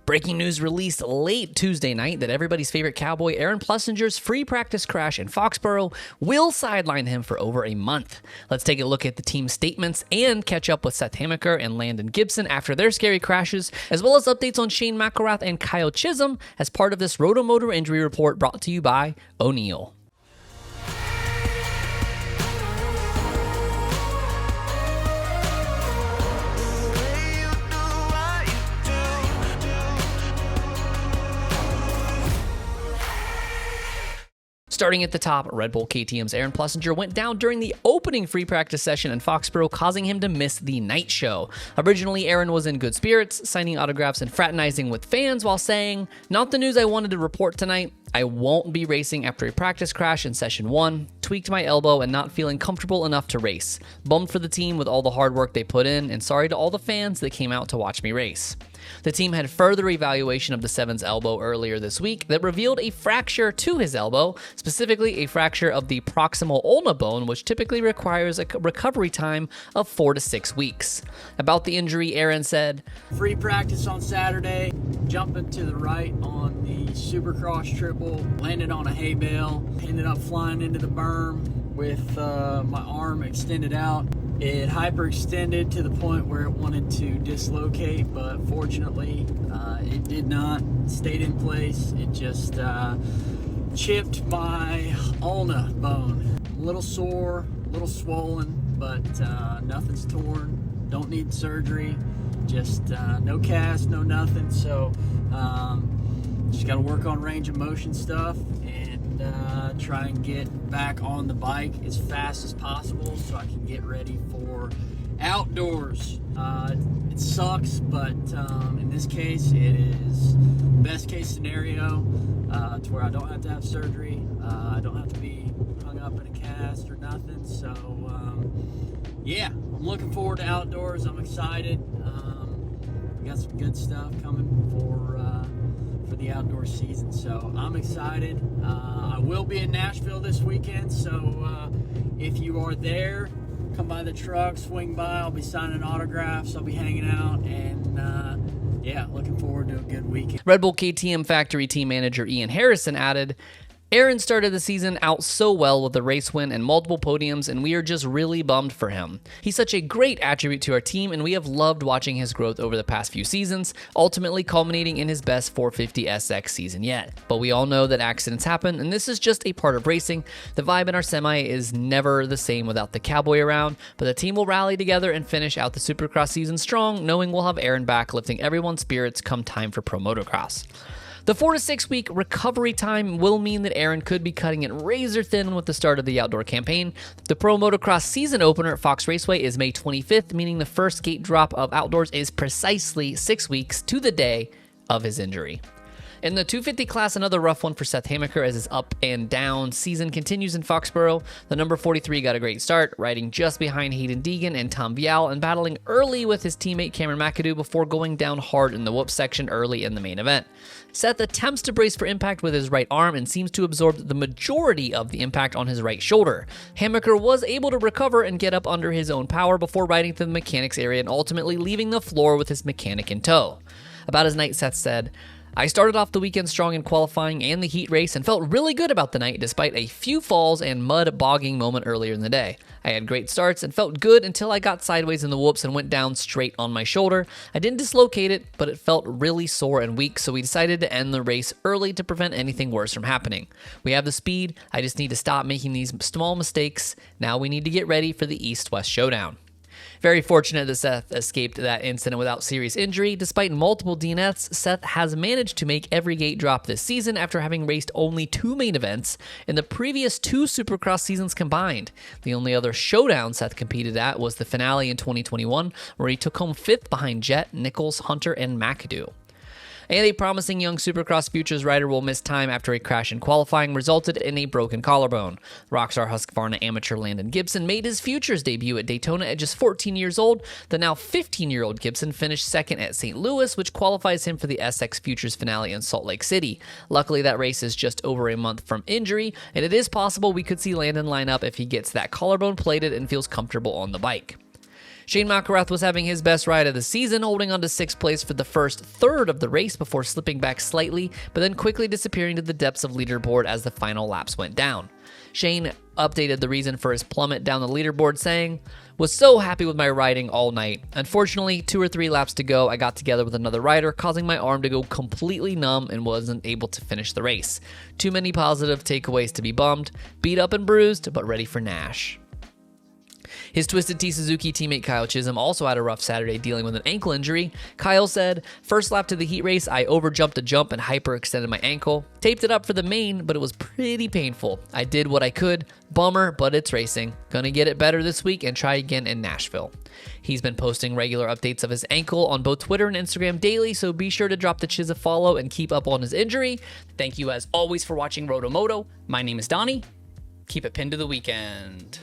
Breaking news released late Tuesday night that everybody's favorite cowboy Aaron Plessinger's free practice crash in Foxborough will sideline him for over a month. Let's take a look at the team's statements and catch up with Seth Hammaker and Landon Gibson after their scary crashes, as well as updates on Shane McElrath and Kyle Chisholm as part of this RotoMoto injury report brought to you by O'Neill. Starting at the top, Red Bull KTM's Aaron Plessinger went down during the opening free practice session in Foxborough, causing him to miss the night show. Originally, Aaron was in good spirits, signing autographs and fraternizing with fans while saying, "Not the news I wanted to report tonight. I won't be racing after a practice crash in session 1, tweaked my elbow and not feeling comfortable enough to race. Bummed for the team with all the hard work they put in, and sorry to all the fans that came out to watch me race." The team had further evaluation of the Seven's elbow earlier this week that revealed a fracture to his elbow, specifically a fracture of the proximal ulna bone, which typically requires a recovery time of 4 to 6 weeks. About the injury, Aaron said, "Free practice on Saturday, jumping to the right on the Supercross triple, landed on a hay bale, ended up flying into the berm with my arm extended out. It hyperextended to the point where it wanted to dislocate, but fortunately it did not, stayed in place. It just chipped my ulna bone. A little sore, a little swollen, but nothing's torn. Don't need surgery, just no cast, no nothing. So just got to work on range of motion stuff and try and get back on the bike as fast as possible so I can get ready for outdoors. It sucks, but in this case, it is best case scenario to where I don't have to have surgery. I don't have to be hung up in a cast or nothing. So yeah, I'm looking forward to outdoors. I'm excited. We got some good stuff coming for the outdoor season, so I'm excited. I will be in Nashville this weekend, so if you are there, come by the truck, swing by. I'll be signing autographs, I'll be hanging out, and yeah, looking forward to a good weekend. Red Bull KTM factory team manager Ian Harrison added, "Aaron started the season out so well with a race win and multiple podiums, and we are just really bummed for him. He's such a great attribute to our team, and we have loved watching his growth over the past few seasons, ultimately culminating in his best 450 SX season yet. But we all know that accidents happen, and this is just a part of racing. The vibe in our semi is never the same without the cowboy around, but the team will rally together and finish out the Supercross season strong, knowing we'll have Aaron back, lifting everyone's spirits come time for Pro Motocross." The 4 to 6 week recovery time will mean that Aaron could be cutting it razor thin with the start of the outdoor campaign. The Pro Motocross season opener at Fox Raceway is May 25th, meaning the first gate drop of outdoors is precisely 6 weeks to the day of his injury. In the 250 class, another rough one for Seth Hammaker as his up and down season continues in Foxborough. The number 43 got a great start, riding just behind Hayden Deegan and Tom Vial and battling early with his teammate Cameron McAdoo before going down hard in the whoop section early in the main event. Seth attempts to brace for impact with his right arm and seems to absorb the majority of the impact on his right shoulder. Hammaker was able to recover and get up under his own power before riding to the mechanics area and ultimately leaving the floor with his mechanic in tow. About his night, Seth said, "I started off the weekend strong in qualifying and the heat race and felt really good about the night despite a few falls and mud bogging moment earlier in the day. I had great starts and felt good until I got sideways in the whoops and went down straight on my shoulder. I didn't dislocate it, but it felt really sore and weak, so we decided to end the race early to prevent anything worse from happening. We have the speed, I just need to stop making these small mistakes. Now we need to get ready for the East-West showdown." Very fortunate that Seth escaped that incident without serious injury. Despite multiple DNFs, Seth has managed to make every gate drop this season after having raced only 2 main events in the previous 2 Supercross seasons combined. The only other showdown Seth competed at was the finale in 2021, where he took home 5th behind Jett, Nichols, Hunter, and McAdoo. And a promising young Supercross Futures rider will miss time after a crash in qualifying resulted in a broken collarbone. Rockstar Husqvarna amateur Landon Gibson made his Futures debut at Daytona at just 14 years old. The now 15-year-old Gibson finished second at St. Louis, which qualifies him for the SX Futures finale in Salt Lake City. Luckily, that race is just over a month from injury, and it is possible we could see Landon line up if he gets that collarbone plated and feels comfortable on the bike. Shane McElrath was having his best ride of the season, holding on to 6th place for the first third of the race before slipping back slightly, but then quickly disappearing to the depths of leaderboard as the final laps went down. Shane updated the reason for his plummet down the leaderboard, saying, "Was so happy with my riding all night. Unfortunately, 2 or 3 laps to go, I got together with another rider, causing my arm to go completely numb and wasn't able to finish the race. Too many positive takeaways to be bummed. Beat up and bruised, but ready for Nash." His Twisted Tea Suzuki teammate Kyle Chisholm also had a rough Saturday dealing with an ankle injury. Kyle said, "First lap to the heat race, I overjumped a jump and hyperextended my ankle. Taped it up for the main, but it was pretty painful. I did what I could. Bummer, but it's racing. Gonna get it better this week and try again in Nashville." He's been posting regular updates of his ankle on both Twitter and Instagram daily, so be sure to drop the Chiz a follow and keep up on his injury. Thank you as always for watching RotoMoto. My name is Donnie. Keep it pinned to the weekend.